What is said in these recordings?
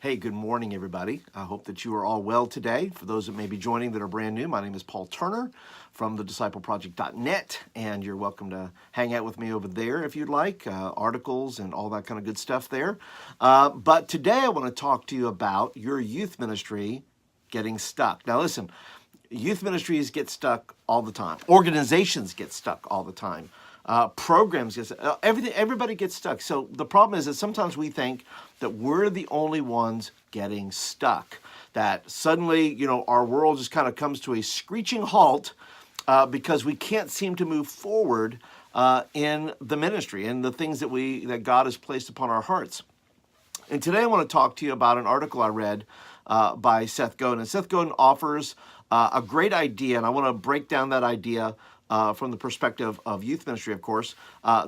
Hey, good morning, everybody. I hope that you are all well today. For those that may be joining that are brand new, my name is Paul Turner from thediscipleproject.net, and you're welcome to hang out with me over there if you'd like, articles and all that kind of good stuff there. But today I want to talk to you about your youth ministry getting stuck. Now, listen, youth ministries get stuck all the time. Organizations get stuck all the time. Programs get everything. Everybody gets stuck. So the problem is that sometimes we think that we're the only ones getting stuck. That suddenly, our world just kind of comes to a screeching halt because we can't seem to move forward in the ministry and the things that God has placed upon our hearts. And today I want to talk to you about an article I read by Seth Godin. And Seth Godin offers a great idea, and I want to break down that idea from the perspective of youth ministry, of course,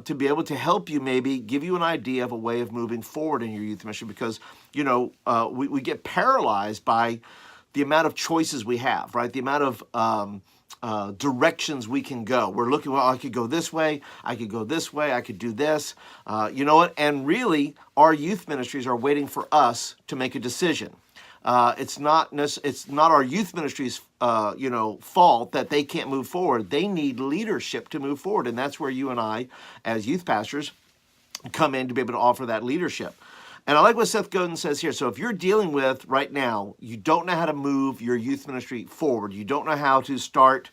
to be able to help you, maybe give you an idea of a way of moving forward in your youth ministry, because, we get paralyzed by the amount of choices we have, right? The amount of directions we can go. We're looking, well, I could go this way, I could go this way, I could do this. You know what? And really, our youth ministries are waiting for us to make a decision. It's not our youth ministry's fault that they can't move forward. They need leadership to move forward, and that's where you and I, as youth pastors, come in to be able to offer that leadership. And I like what Seth Godin says here. So if you're dealing with right now, you don't know how to move your youth ministry forward, you don't know how to start,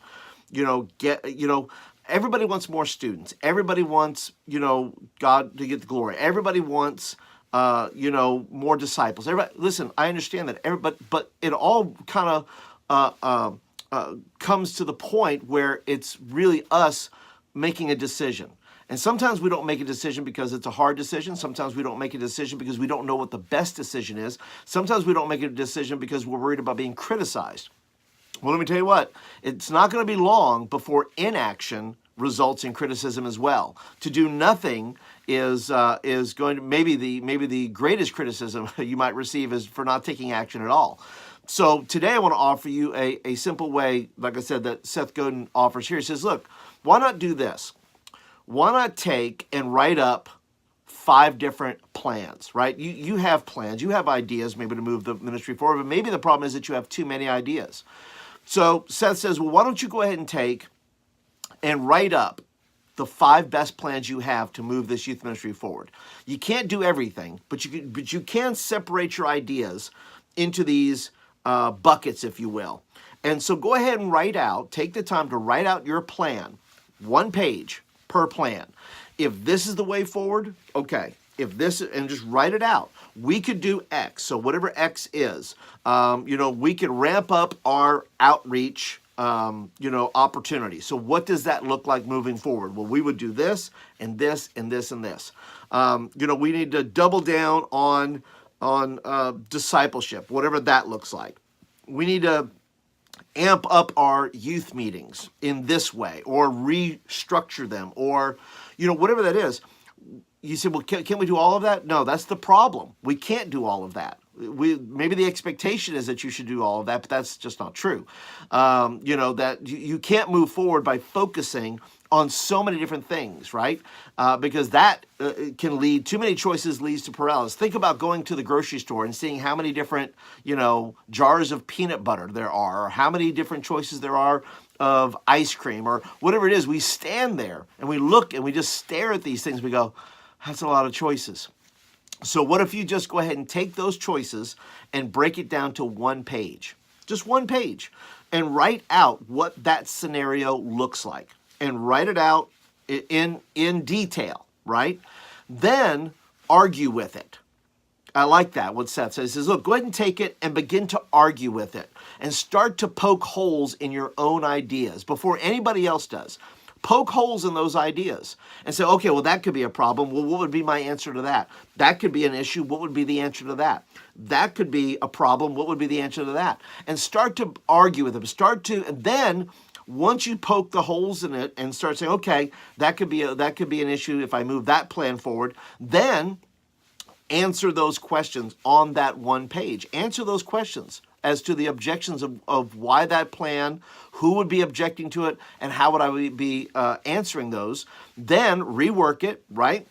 everybody wants more students. Everybody wants, God to get the glory. Everybody wants more disciples. Everybody, listen, I understand that, but it all kind of comes to the point where it's really us making a decision. And sometimes we don't make a decision because it's a hard decision. Sometimes we don't make a decision because we don't know what the best decision is. Sometimes we don't make a decision because we're worried about being criticized. Well, let me tell you what, it's not going to be long before inaction results in criticism as well. To do nothing is going to maybe the greatest criticism you might receive is for not taking action at all. So today I want to offer you a simple way, like I said, that Seth Godin offers here. He says, look, why not do this? Why not take and write up 5 different plans, right? You have plans, you have ideas maybe to move the ministry forward, but maybe the problem is that you have too many ideas. So Seth says, well, why don't you go ahead and take and write up the 5 best plans you have to move this youth ministry forward. You can't do everything, but you can separate your ideas into these buckets, if you will. And so go ahead and take the time to write out your plan, 1 page per plan. If this is the way forward, okay. And just write it out. We could do X, so whatever X is, we could ramp up our outreach opportunity. So what does that look like moving forward? Well, we would do this and this and this and this. We need to double down on discipleship, whatever that looks like. We need to amp up our youth meetings in this way, or restructure them, or whatever that is. You say, well, can we do all of that? No, that's the problem. We can't do all of that. Maybe the expectation is that you should do all of that, but that's just not true. That you can't move forward by focusing on so many different things, right? Because that can lead, too many choices leads to paralysis. Think about going to the grocery store and seeing how many different, jars of peanut butter there are, or how many different choices there are of ice cream, or whatever it is. We stand there and we look and we just stare at these things. We go, that's a lot of choices. So what if you just go ahead and take those choices and break it down to 1 page, just 1 page, and write out what that scenario looks like, and write it out in detail, right? Then argue with it. I like that, what Seth says. He says, look, go ahead and take it and begin to argue with it and start to poke holes in your own ideas before anybody else does. Poke holes in those ideas and say, okay, well, that could be a problem. Well, what would be my answer to that? That could be an issue. What would be the answer to that? That could be a problem. What would be the answer to that? And start to argue with them. And then once you poke the holes in it and start saying, okay, that could be an issue if I move that plan forward, then answer those questions on that 1 page. Answer those questions as to the objections of why that plan, who would be objecting to it, and how would I be answering those. Then rework it, right?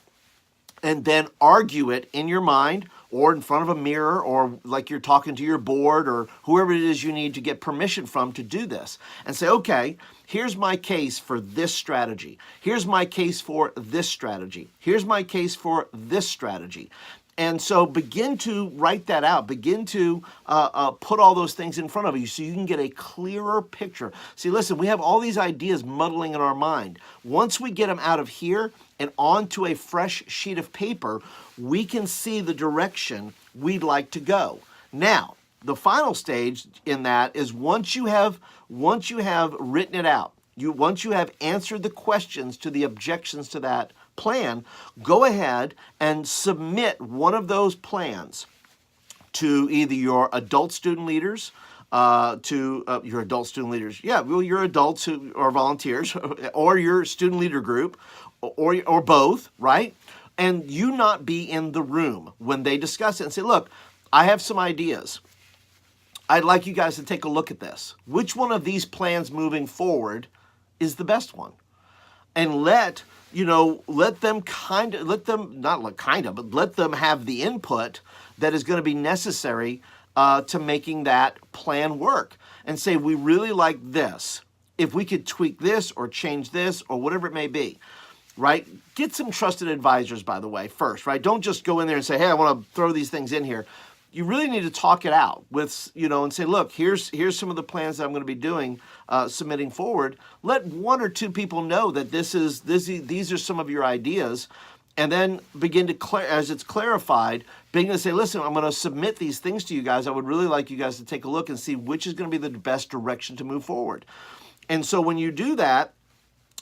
And then argue it in your mind or in front of a mirror, or like you're talking to your board or whoever it is you need to get permission from to do this, and say, okay, here's my case for this strategy. Here's my case for this strategy. Here's my case for this strategy. And so begin to write that out. Begin to put all those things in front of you so you can get a clearer picture. See, listen, we have all these ideas muddling in our mind. Once we get them out of here and onto a fresh sheet of paper, we can see the direction we'd like to go. Now, the final stage in that is once you have written it out, once you have answered the questions to the objections to that plan, go ahead and submit one of those plans to either your adult student leaders, your adult student leaders, your adults who are volunteers, or your student leader group, or both, right? And you not be in the room when they discuss it and say, look, I have some ideas. I'd like you guys to take a look at this. Which one of these plans moving forward is the best one? And let them have the input that is going to be necessary to making that plan work. And say, we really like this. If we could tweak this or change this or whatever it may be, right? Get some trusted advisors, by the way, first, right? Don't just go in there and say, hey, I want to throw these things in here. You really need to talk it out with, and say, look, here's some of the plans that I'm going to be doing, submitting forward. Let one or two people know that these are some of your ideas, and then begin to, as it's clarified, begin to say, listen, I'm going to submit these things to you guys. I would really like you guys to take a look and see which is going to be the best direction to move forward. And so when you do that,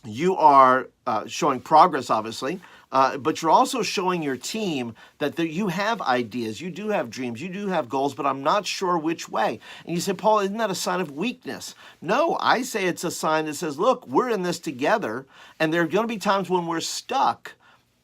you are showing progress, obviously, but you're also showing your team that you have ideas, you do have dreams, you do have goals, but I'm not sure which way. And you say, Paul, isn't that a sign of weakness? No, I say it's a sign that says, look, we're in this together, and there are going to be times when we're stuck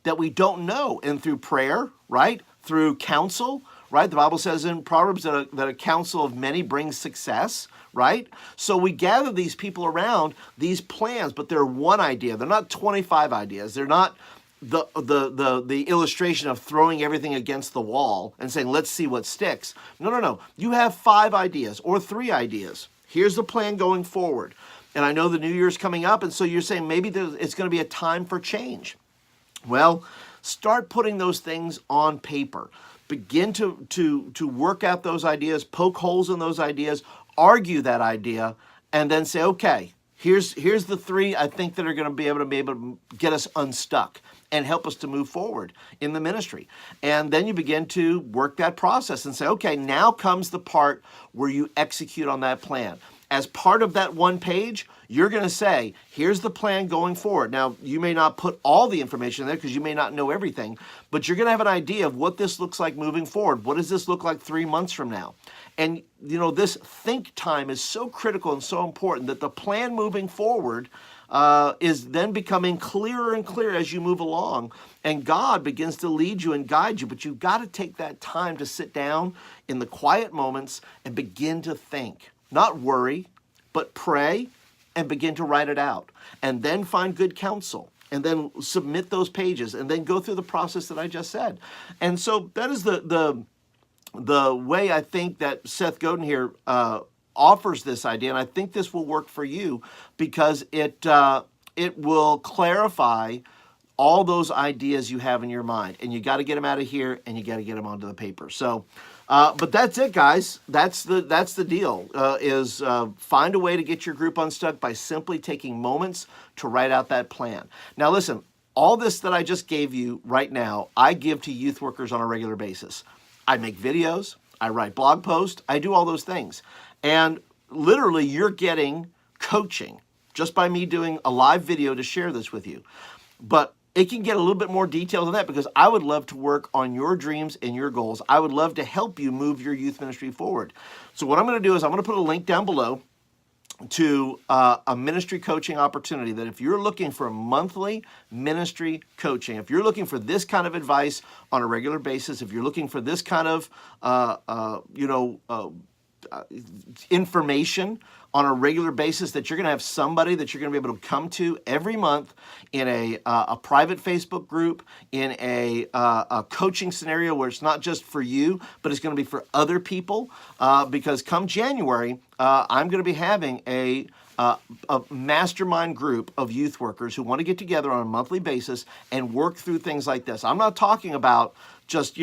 that we don't know. And through prayer, right, through counsel, right, the Bible says in Proverbs that a counsel of many brings success, right? So we gather these people around these plans, but they're one idea. They're not 25 ideas. They're not the illustration of throwing everything against the wall and saying, let's see what sticks. No. You have 5 ideas or 3 ideas. Here's the plan going forward. And I know the new year's coming up, and so you're saying maybe it's going to be a time for change. Well, start putting those things on paper. Begin to work out those ideas, poke holes in those ideas, argue that idea, and then say, okay, here's the 3 I think that are going to be able to get us unstuck and help us to move forward in the ministry. And then you begin to work that process and say, okay, now comes the part where you execute on that plan. As part of that one page, you're going to say, here's the plan going forward. Now, you may not put all the information there because you may not know everything, but you're going to have an idea of what this looks like moving forward. What does this look like 3 months from now? And, this think time is so critical and so important that the plan moving forward is then becoming clearer and clearer as you move along, and God begins to lead you and guide you. But you've got to take that time to sit down in the quiet moments and begin to think. Not worry, but pray and begin to write it out. And then find good counsel. And then submit those pages. And then go through the process that I just said. And so that is the way I think that Seth Godin here offers this idea. And I think this will work for you because it will clarify all those ideas you have in your mind. And you got to get them out of here, and you got to get them onto the paper. So, but that's it, guys. That's the deal, is find a way to get your group unstuck by simply taking moments to write out that plan. Now, listen, all this that I just gave you right now, I give to youth workers on a regular basis. I make videos, I write blog posts, I do all those things. And literally, you're getting coaching just by me doing a live video to share this with you. But it can get a little bit more detailed than that because I would love to work on your dreams and your goals. I would love to help you move your youth ministry forward. So what I'm going to do is I'm going to put a link down below to a ministry coaching opportunity that if you're looking for monthly ministry coaching, if you're looking for this kind of advice on a regular basis, if you're looking for this kind of, information on a regular basis, that you're going to have somebody that you're going to be able to come to every month in a private Facebook group, in a coaching scenario where it's not just for you, but it's going to be for other people. Because come January, I'm going to be having a mastermind group of youth workers who want to get together on a monthly basis and work through things like this. I'm not talking about just,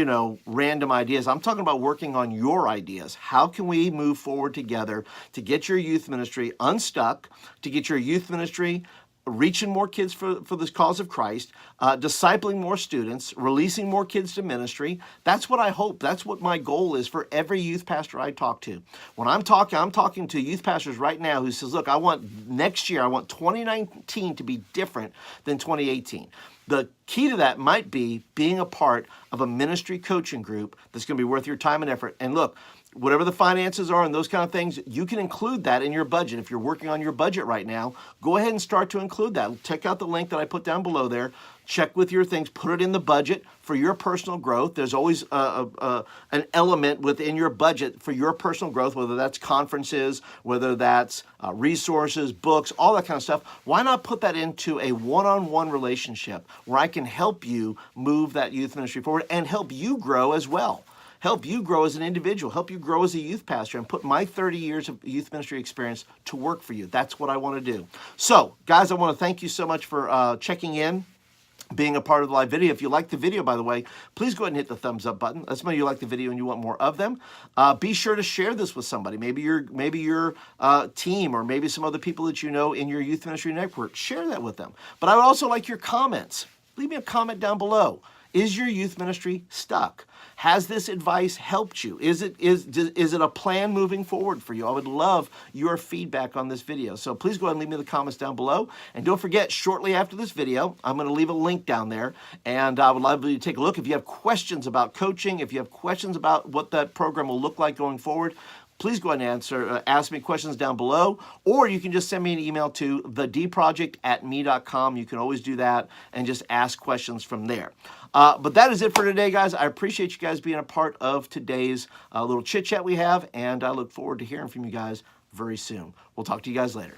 random ideas. I'm talking about working on your ideas. How can we move forward together to get your youth ministry unstuck, to get your youth ministry reaching more kids for the cause of Christ, discipling more students, releasing more kids to ministry? That's what I hope. That's what my goal is for every youth pastor I talk to. When I'm talking to youth pastors right now who says, look, I want 2019 to be different than 2018. The key to that might be being a part of a ministry coaching group that's going to be worth your time and effort. And look, whatever the finances are and those kind of things, you can include that in your budget. If you're working on your budget right now, go ahead and start to include that. Check out the link that I put down below there. Check with your things, put it in the budget for your personal growth. There's always an element within your budget for your personal growth, whether that's conferences, whether that's resources, books, all that kind of stuff. Why not put that into a one-on-one relationship where I can help you move that youth ministry forward and help you grow as well? Help you grow as an individual, help you grow as a youth pastor, and put my 30 years of youth ministry experience to work for you. That's what I want to do. So, guys, I want to thank you so much for checking in, being a part of the live video. If you like the video, by the way, please go ahead and hit the thumbs up button. That's when you like the video and you want more of them. Be sure to share this with somebody, maybe your team, or maybe some other people that you know in your youth ministry network. Share that with them. But I would also like your comments. Leave me a comment down below. Is your youth ministry stuck? Has this advice helped you? Is it a plan moving forward for you? I would love your feedback on this video. So please go ahead and leave me the comments down below. And don't forget, shortly after this video, I'm going to leave a link down there. And I would love you to take a look. If you have questions about coaching, if you have questions about what that program will look like going forward, please go ahead and ask me questions down below, or you can just send me an email to thedproject@me.com. You can always do that and just ask questions from there. But that is it for today, guys. I appreciate you guys being a part of today's little chit chat we have, and I look forward to hearing from you guys very soon. We'll talk to you guys later.